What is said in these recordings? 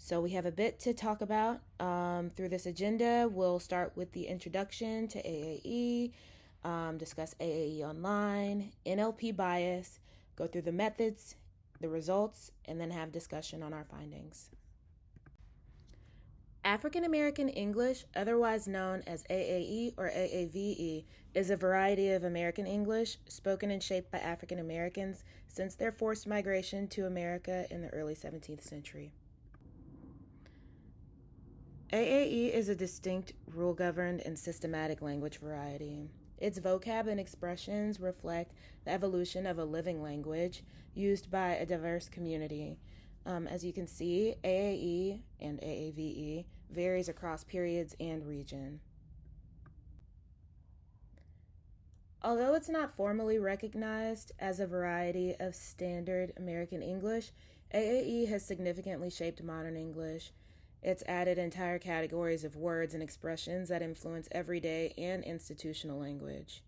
So we have a bit to talk about through this agenda. We'll start with the introduction to AAE, discuss AAE online, NLP bias, go through the methods, the results, and then have discussion on our findings. African American English, otherwise known as AAE or AAVE, is a variety of American English spoken and shaped by African Americans since their forced migration to America in the early 17th century. AAE is a distinct, rule-governed, and systematic language variety. Its vocab and expressions reflect the evolution of a living language used by a diverse community. As you can see, AAE and AAVE varies across periods and region. Although it's not formally recognized as a variety of standard American English, AAE has significantly shaped modern English. It's added entire categories of words and expressions that influence everyday and institutional language.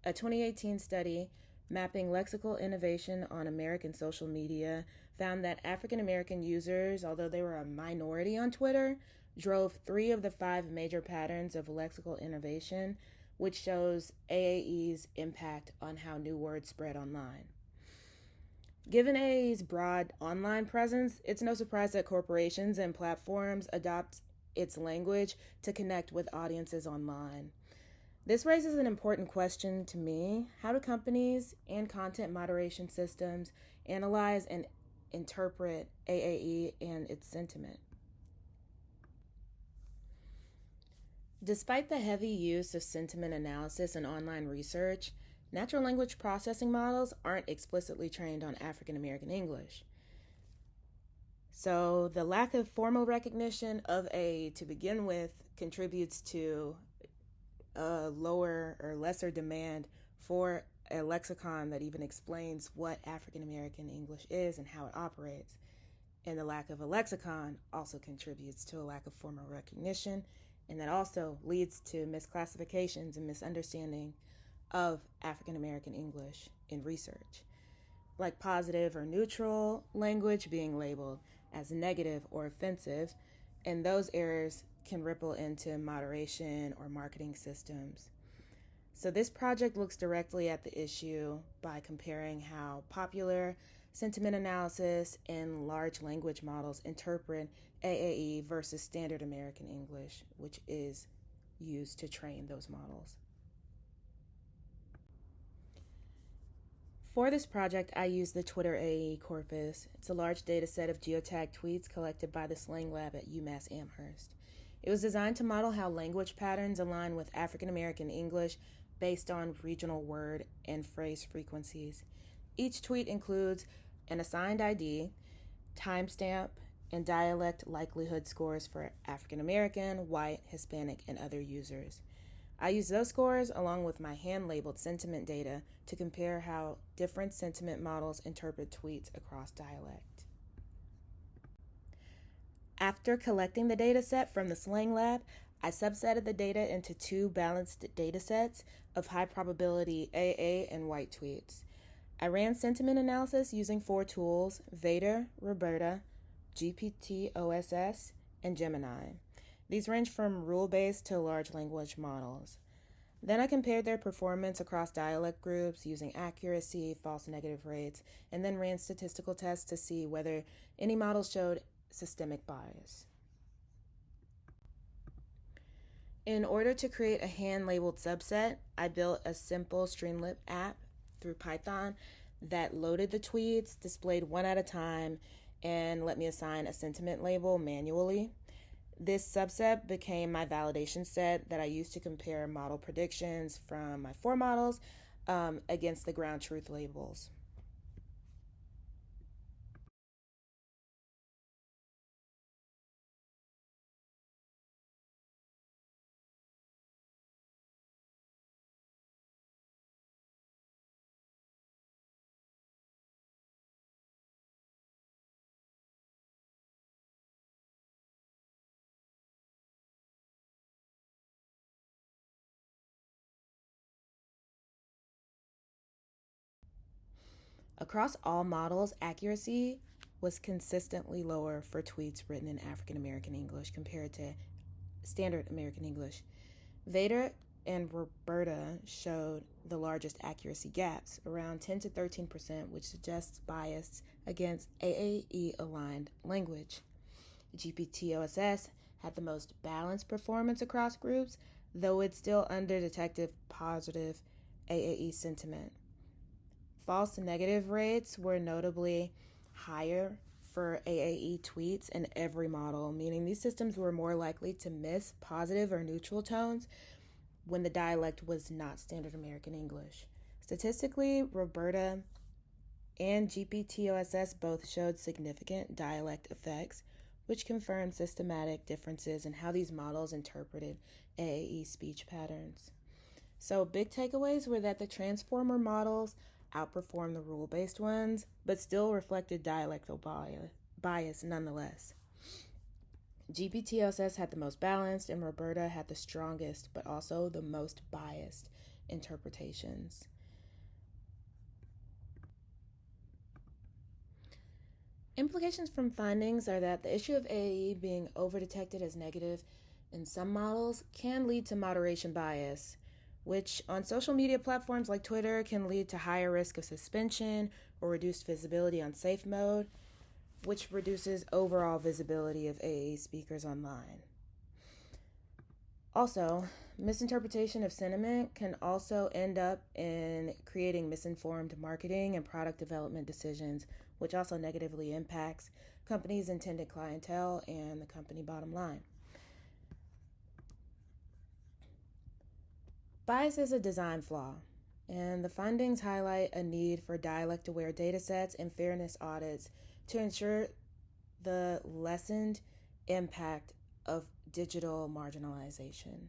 A 2018 study mapping lexical innovation on American social media found that African American users, although they were a minority on Twitter, drove 3 of the 5 major patterns of lexical innovation, which shows AAE's impact on how new words spread online. Given AAE's broad online presence, it's no surprise that corporations and platforms adopt its language to connect with audiences online. This raises an important question to me. How do companies and content moderation systems analyze and interpret AAE and its sentiment? Despite the heavy use of sentiment analysis in online research, natural language processing models aren't explicitly trained on African American English. So the lack of formal recognition of AAE to begin with contributes to a lower or lesser demand for a lexicon that even explains what African American English is and how it operates. And the lack of a lexicon also contributes to a lack of formal recognition, and that also leads to misclassifications and misunderstanding of African American English in research, like positive or neutral language being labeled as negative or offensive, and those errors can ripple into moderation or marketing systems. So this project looks directly at the issue by comparing how popular sentiment analysis and large language models interpret AAE versus standard American English, which is used to train those models. For this project, I used the Twitter AAE corpus. It's a large data set of geotagged tweets collected by the Slang Lab at UMass Amherst. It was designed to model how language patterns align with African American English based on regional word and phrase frequencies. Each tweet includes an assigned ID, timestamp, and dialect likelihood scores for African American, white, Hispanic, and other users. I used those scores along with my hand-labeled sentiment data to compare how different sentiment models interpret tweets across dialect. After collecting the data set from the Slang Lab, I subsetted the data into 2 balanced data sets of high probability AA and white tweets. I ran sentiment analysis using 4 tools: Vader, Roberta, GPT-OSS, and Gemini. These range from rule-based to large language models. Then I compared their performance across dialect groups using accuracy, false negative rates, and then ran statistical tests to see whether any models showed systemic bias. In order to create a hand-labeled subset, I built a simple Streamlit app through Python that loaded the tweets, displayed one at a time, and let me assign a sentiment label manually. This subset became my validation set that I used to compare model predictions from my 4 models against the ground truth labels. Across all models, accuracy was consistently lower for tweets written in African American English compared to Standard American English. Vader and Roberta showed the largest accuracy gaps, around 10 to 13%, which suggests bias against AAE-aligned language. GPTOSS had the most balanced performance across groups, though it still under-detected positive AAE sentiment. False negative rates were notably higher for AAE tweets in every model, meaning these systems were more likely to miss positive or neutral tones when the dialect was not Standard American English. Statistically, Roberta and GPTOSS both showed significant dialect effects, which confirmed systematic differences in how these models interpreted AAE speech patterns. So big takeaways were that the transformer models outperformed the rule-based ones, but still reflected dialectal bias nonetheless. GPTOSS had the most balanced, and Roberta had the strongest, but also the most biased interpretations. Implications from findings are that the issue of AAE being over-detected as negative in some models can lead to moderation bias, which on social media platforms like Twitter can lead to higher risk of suspension or reduced visibility on safe mode, which reduces overall visibility of AAE speakers online. Also, misinterpretation of sentiment can also end up in creating misinformed marketing and product development decisions, which also negatively impacts companies' intended clientele and the company bottom line. Bias is a design flaw, and the findings highlight a need for dialect-aware datasets and fairness audits to ensure the lessened impact of digital marginalization.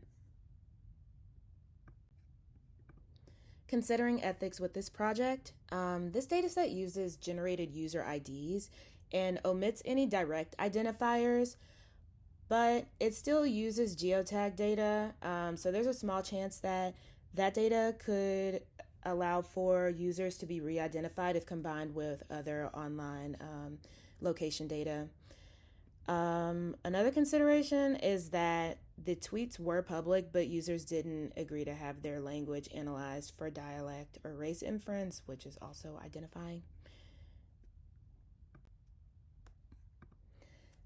Considering ethics with this project, this dataset uses generated user IDs and omits any direct identifiers, but it still uses geotag data, so there's a small chance that that data could allow for users to be re-identified if combined with other online location data. Another consideration is that the tweets were public, but users didn't agree to have their language analyzed for dialect or race inference, which is also identifying.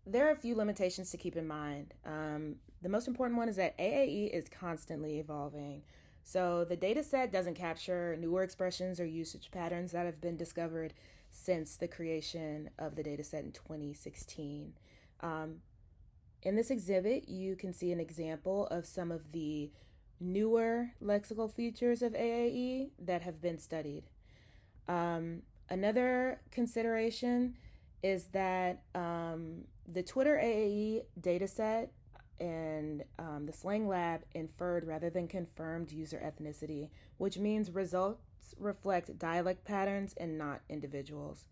There are a few limitations to keep in mind. The most important one is that AAE is constantly evolving. So the data set doesn't capture newer expressions or usage patterns that have been discovered since the creation of the data set in 2016. In this exhibit, you can see an example of some of the newer lexical features of AAE that have been studied. Another consideration is that the Twitter AAE dataset and the Slang Lab inferred rather than confirmed user ethnicity, which means results reflect dialect patterns and not individuals.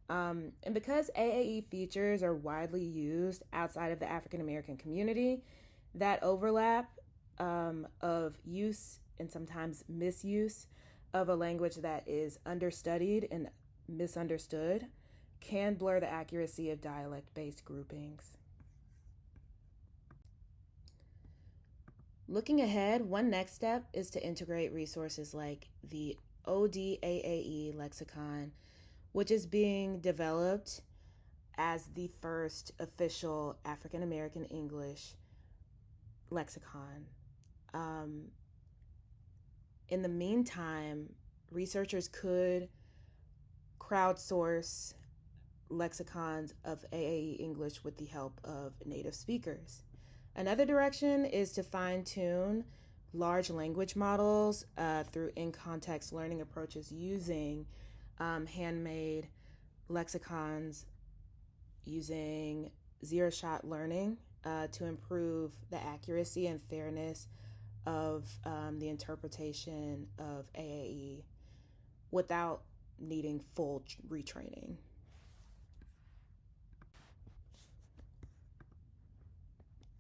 And because AAE features are widely used outside of the African American community, that overlap of use and sometimes misuse of a language that is understudied and misunderstood can blur the accuracy of dialect-based groupings. Looking ahead, one next step is to integrate resources like the ODAAE lexicon, which is being developed as the first official African American English lexicon. In the meantime, researchers could crowdsource lexicons of AAE English with the help of native speakers. Another direction is to fine-tune large language models through in-context learning approaches using handmade lexicons, using zero-shot learning to improve the accuracy and fairness of the interpretation of AAE without needing full retraining.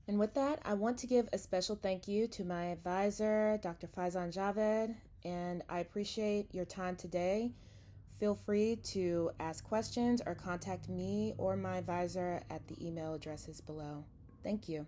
And with that, I want to give a special thank you to my advisor, Dr. Faizan Javed, and I appreciate your time today. Feel free to ask questions or contact me or my advisor at the email addresses below. Thank you.